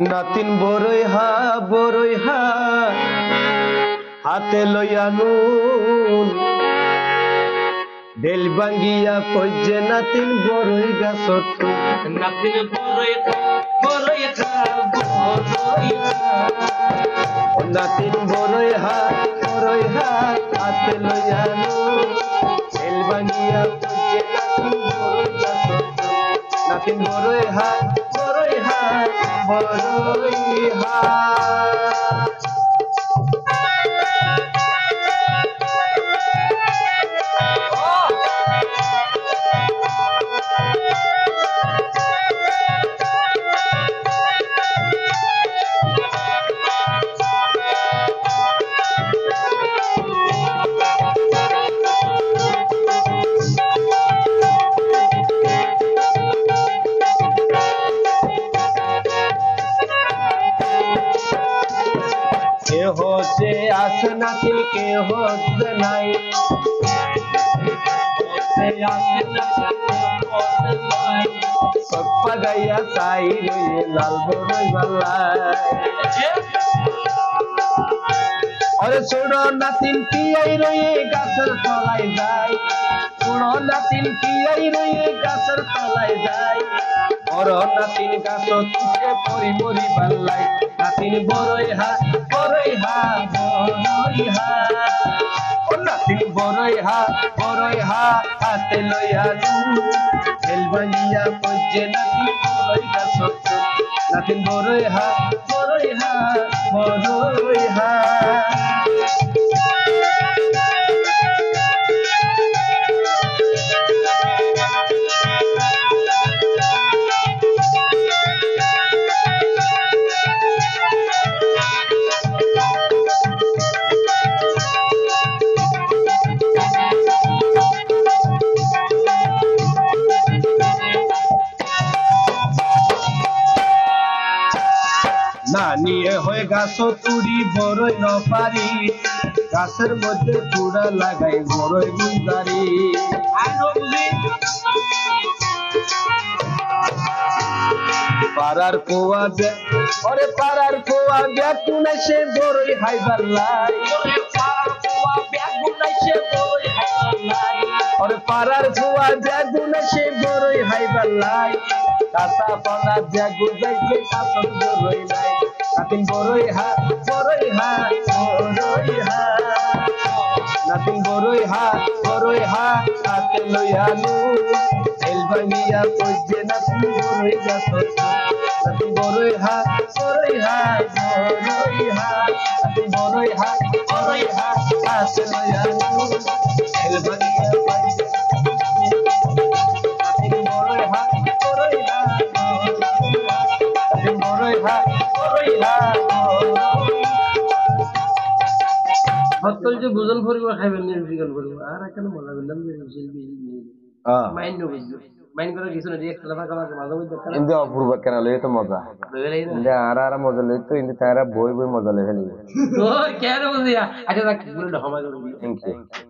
নাতিন বড়ই হা হাতে লইয়া নুন দেল ভাঙ্গিয়া কইছে নাতিন বড়ই গাছত নাতিন বড়ই খা নাতিন বড়ই হা হাতে লইয়া নুন দেল ভাঙ্গিয়া কইছে নাতিন বড়ই হা होते आसना दिल के होते नहीं पप्पा गया साई ये लाल बोरोई बल्लाई अरे छोड़ो नातिन पियाई रोये गासर तलाई जाय छोड़ो नातिन पियाई रोये गासर तलाई जाय और नातिन गासर तुझे परी मोरी बल्लाई नातिन बरोई हा नातिन बरोई हा हाथे लइया खेल बनिया पजे नातिन बरोई गासर नातिन बरोई हा না নিয়ে হয়ে গাছ তুড়ি বড়ই ন পারি গাছের মধ্যে চূড়া লাগাই বড়ই গুলদারি পাড়ার কোয়া ব্যাকুনে সে বড়ই হাইবার লাই পাড়ার কোয়া ব্যাকুনে সে বড়ই হাইবার লাই কাঁচা পানা ব্যাগু যাইছে কাঁচা বড়ই নাই নাতিন বড়ই হা নাতিন বড়ই হা হাতে লইয়া নু এল ভাঙিয়া কইছে নাতিন বড়ই গাছত নাতিন বড়ই হা নাতিন বড়ই হা হাতে লইয়া নু এল ভাঙিয়া কইছে নাতিন বড়ই হা হতল যে বুঝন করিব খাইবেন নি বিগন করিব আর কেন মজা বললাম যে শিল্পী মাইন্ড বুঝলো মাইন্ড করে কিছু না দিয়ে খেলা ফাঁকা মাঝে মধ্যে ইন্দে অপূর্ব কেন লই তো মজা ইন্দে আর মজা লই তো ইন্দে তারা বই মজা লই ফেলি ও কেন বুঝিয়া আচ্ছা বলে হমাই থ্যাংক ইউ